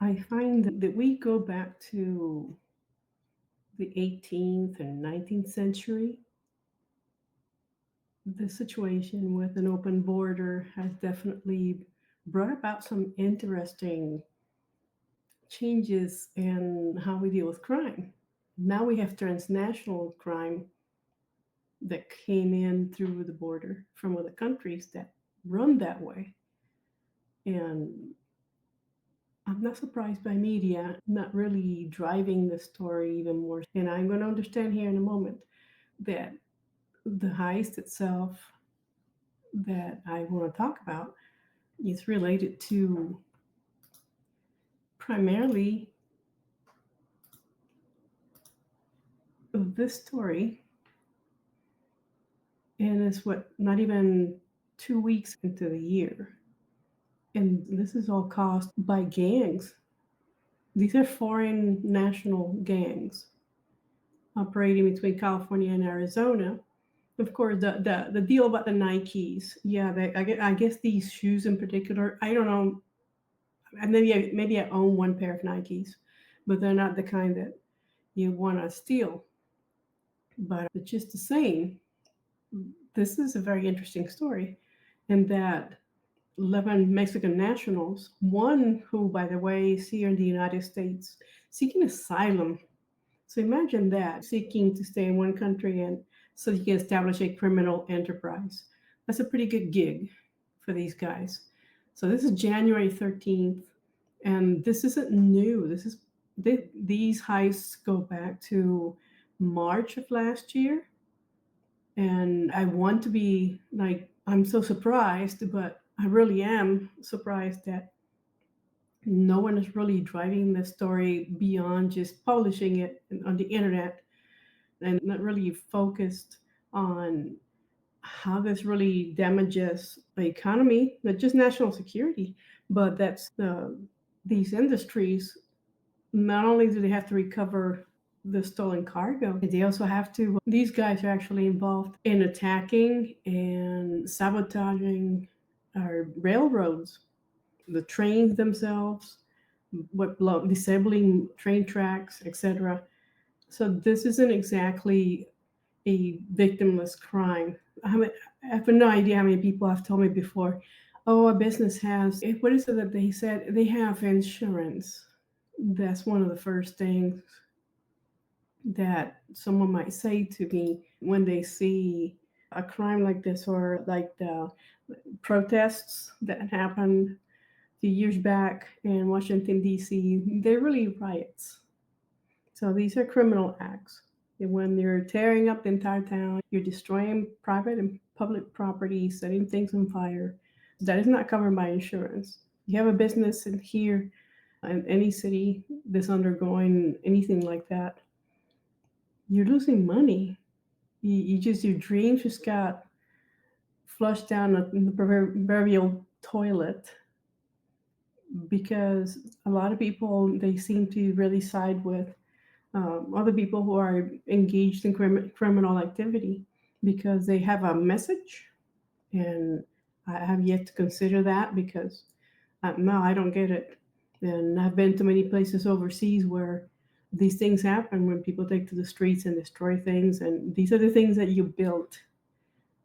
I find that we go back to the 18th and 19th century. The situation with an open border has definitely brought about some interesting changes in how we deal with crime. Now we have transnational crime that came in through the border from other countries that run that way. And I'm not surprised by media not really driving the story even more. And I'm going to understand here in a moment that the heist itself that I want to talk about is related to primarily this story. And it's what, not even 2 weeks into the year. And this is all caused by gangs. These are foreign national gangs operating between California and Arizona. Of course, the deal about the Nikes, yeah, I guess these shoes in particular, I don't know, maybe I own one pair of Nikes, but they're not the kind that you want to steal. But just the same, this is a very interesting story, in that 11 Mexican nationals, one who, by the way, is here in the United States seeking asylum. So imagine that, seeking to stay in one country and so you can establish a criminal enterprise. That's a pretty good gig for these guys. So this is January 13th, and this isn't new. These heists go back to March of last year, and I want to be like, I'm so surprised, but I really am surprised that no one is really driving the story beyond just publishing it on the internet and not really focused on how this really damages the economy, not just national security, but these industries. Not only do they have to recover the stolen cargo, they also have to. These guys are actually involved in attacking and sabotaging our railroads, the trains themselves, disabling train tracks, etc. So this isn't exactly a victimless crime. I have no idea how many people have told me before, oh, a business has, what is it that they said? They have insurance. That's one of the first things that someone might say to me when they see a crime like this, or like the protests that happened a few years back in Washington, D.C. They're really riots. So these are criminal acts. And when you're tearing up the entire town, you're destroying private and public property, setting things on fire. That is not covered by insurance. You have a business in here, in any city that's undergoing anything like that, you're losing money. Your dreams just got flushed down in the proverbial toilet, because a lot of people, they seem to really side with other people who are engaged in criminal activity because they have a message. And I have yet to consider that, because no, I don't get it. And I've been to many places overseas where these things happen, when people take to the streets and destroy things. And these are the things that you built,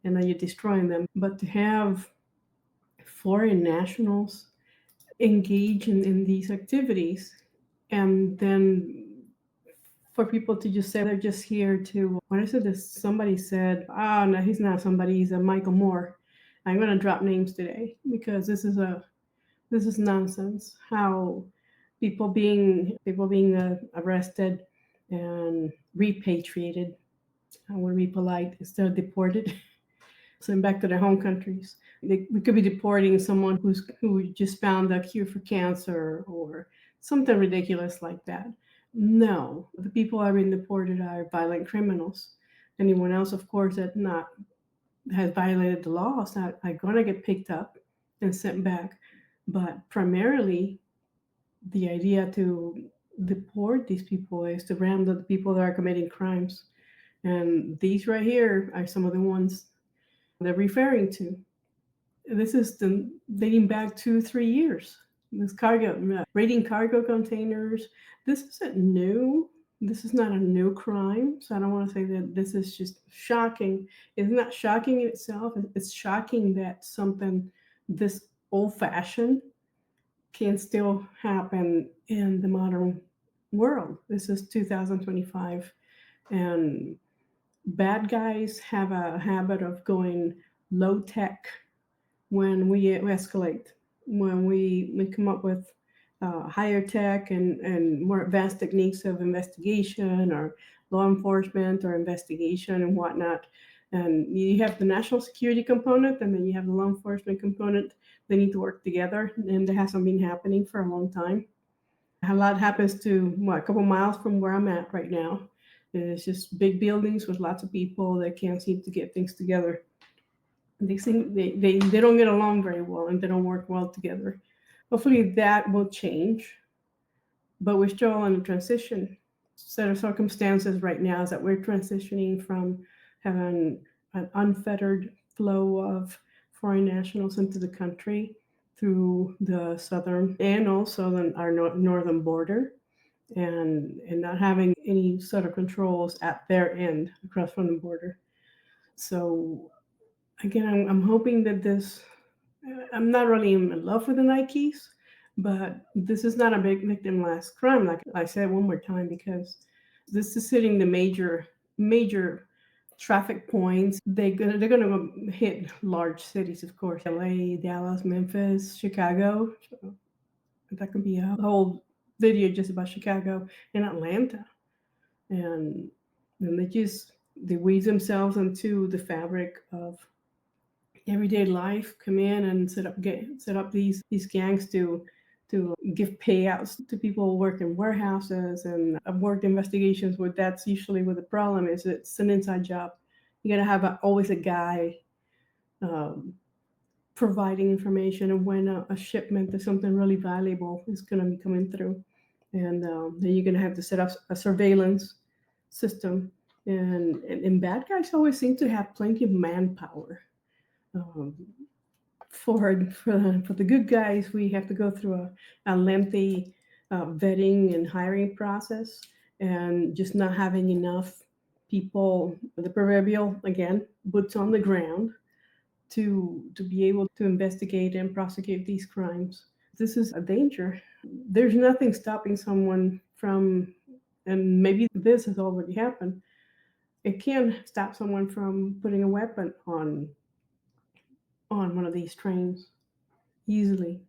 and then you're destroying them. But to have foreign nationals engage in these activities, and then for people to just say they're just here to, what is it that somebody said, oh no, he's not somebody, he's a Michael Moore. I'm going to drop names today because this is nonsense. How people being arrested and repatriated, I want to be polite, instead of deported, sent back to their home countries. We could be deporting someone who just found a cure for cancer or something ridiculous like that. No, the people that are being deported are violent criminals. Anyone else, of course, that not has violated the laws are going to get picked up and sent back. But primarily, the idea to deport these people is to brand the people that are committing crimes. And these right here are some of the ones they're referring to. This is dating back 2, 3 years. This cargo, raiding cargo containers. This isn't new. This is not a new crime. So I don't want to say that this is just shocking. It's not shocking in itself. It's shocking that something this old fashioned can still happen in the modern world. This is 2025. And bad guys have a habit of going low tech when we escalate, when we come up with higher tech and more advanced techniques of investigation or law enforcement or investigation and whatnot. And you have the national security component, and then you have the law enforcement component. They need to work together, and that hasn't been happening for a long time. A lot happens to what, a couple miles from where I'm at right now. And it's just big buildings with lots of people that can't seem to get things together. They don't get along very well and they don't work well together. Hopefully that will change, but we're still in a transition. Set of circumstances right now is that we're transitioning from having an unfettered flow of foreign nationals into the country through the southern and also our northern border, and not having any sort of controls at their end across from the border. So again, I'm hoping that this. I'm not really in love with the Nikes, but this is not a big victimless crime. Like I said one more time, because this is hitting the major traffic points. They're gonna hit large cities, of course, LA, Dallas, Memphis, Chicago. So that could be a whole video just about Chicago and Atlanta. And then they weave themselves into the fabric of everyday life, come in and set up these gangs to give payouts to people who work in warehouses. And I've worked investigations where that's usually where the problem is. It's an inside job. You got to have always a guy um, providing information and when a shipment of something really valuable is going to be coming through. And then you're going to have to set up a surveillance system. And bad guys always seem to have plenty of manpower. Um, for the good guys, we have to go through a lengthy vetting and hiring process, and just not having enough people, the proverbial again, boots on the ground to be able to investigate and prosecute these crimes. This is a danger. There's nothing stopping someone from, and maybe this has already happened. It can stop someone from putting a weapon on one of these trains easily,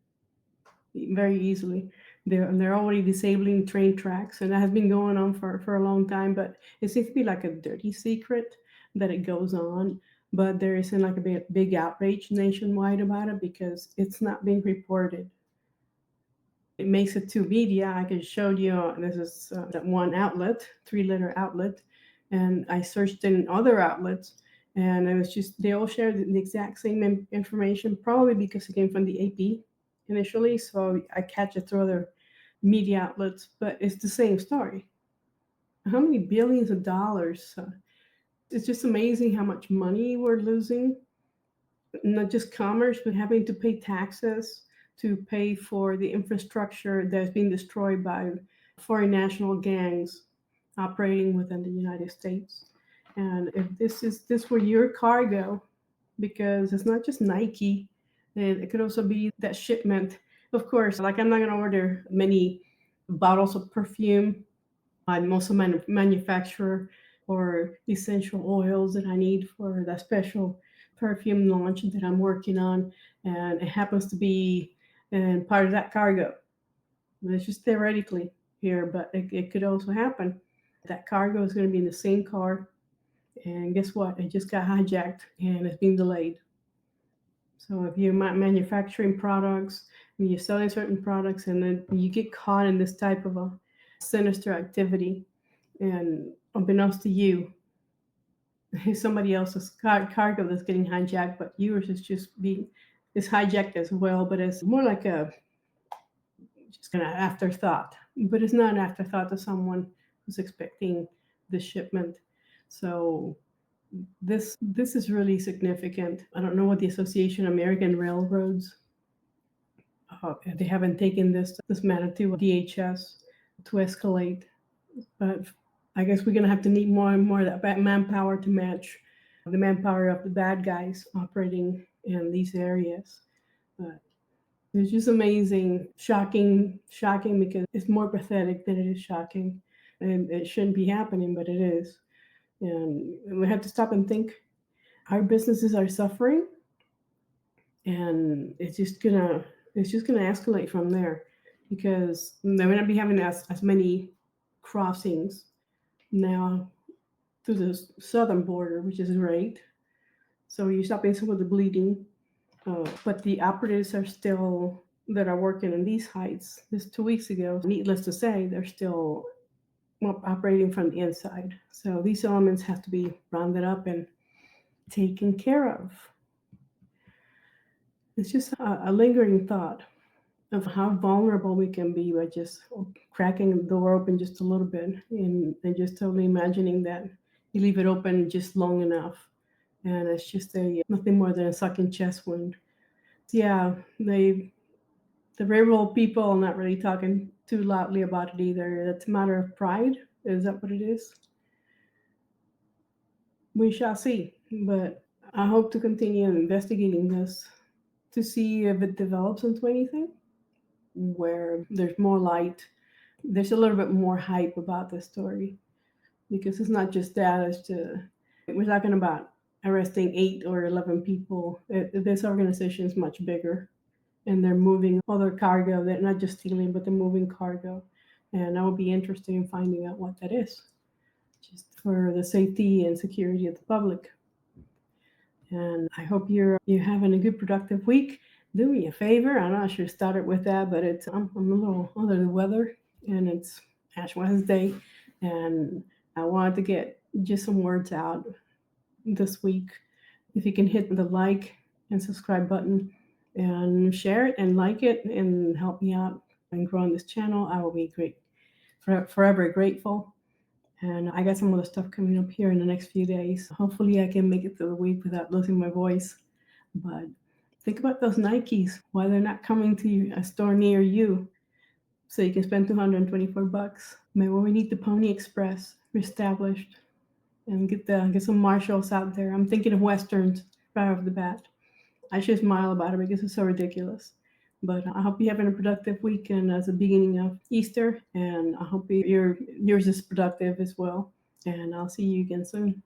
very easily. They're already disabling train tracks, and that has been going on for a long time. But it seems to be like a dirty secret that it goes on. But there isn't like a big outrage nationwide about it because it's not being reported. It makes it to media. I can show you. This is that one outlet, three-letter outlet, and I searched in other outlets, and it was just they all shared the exact same information. Probably because it came from the AP initially, so I catch it through other media outlets, but it's the same story. How many billions of dollars? It's just amazing how much money we're losing, not just commerce, but having to pay taxes to pay for the infrastructure that's being destroyed by foreign national gangs operating within the United States. And if this were your cargo, because it's not just Nike, and it could also be that shipment. Of course, like I'm not gonna order many bottles of perfume. I'm also manufacturer or essential oils that I need for that special perfume launch that I'm working on, and it happens to be part of that cargo. It's just theoretically here, but it could also happen. That cargo is going to be in the same car, and guess what? It just got hijacked and it's been delayed. So if you're manufacturing products and you're selling certain products, and then you get caught in this type of a sinister activity, and unbeknownst to you, somebody else's cargo that's getting hijacked, but yours is just being is hijacked as well. But it's more like a just kind of afterthought. But it's not an afterthought to someone who's expecting the shipment. So this is really significant. I don't know what the Association of American Railroads they haven't taken this matter to DHS to escalate. But I guess we're gonna have to need more and more of that manpower to match the manpower of the bad guys operating in these areas. But it's just amazing, shocking because it's more pathetic than it is shocking, and it shouldn't be happening, but it is. And we have to stop and think. Our businesses are suffering, and it's just gonna escalate from there because they're gonna be having as many crossings now to the southern border, which is great. So you're stopping some of the bleeding, but the operatives are still that are working in these heights. This 2 weeks ago, needless to say, they're still operating from the inside. So these elements have to be rounded up and taken care of. It's just a lingering thought of how vulnerable we can be by just cracking the door open just a little bit and just totally imagining that you leave it open just long enough and it's just a nothing more than a sucking chest wound. Yeah, the rural people are not really talking too loudly about it either. It's a matter of pride. Is that what it is? We shall see. But I hope to continue investigating this to see if it develops into anything where there's more light. There's a little bit more hype about the story because it's not just that. It's to we're talking about arresting 8 or 11 people. This organization is much bigger, and they're moving other cargo. They're not just stealing, but they're moving cargo. And I would be interested in finding out what that is, just for the safety and security of the public. And I hope you're having a good productive week. Do me a favor. I know I should have started with that, but I'm a little under the weather, and it's Ash Wednesday, and I wanted to get just some words out this week. If you can hit the like and subscribe button and share it and like it and help me out and growing this channel, I will be forever grateful. And I got some other stuff coming up here in the next few days. Hopefully, I can make it through the week without losing my voice. But think about those Nikes, why they're not coming to a store near you so you can spend 224 bucks. Maybe we need the Pony Express reestablished and get some Marshalls out there. I'm thinking of Westerns right off the bat. I should smile about it because it's so ridiculous. But I hope you're having a productive weekend as the beginning of Easter, and I hope yours is productive as well. And I'll see you again soon.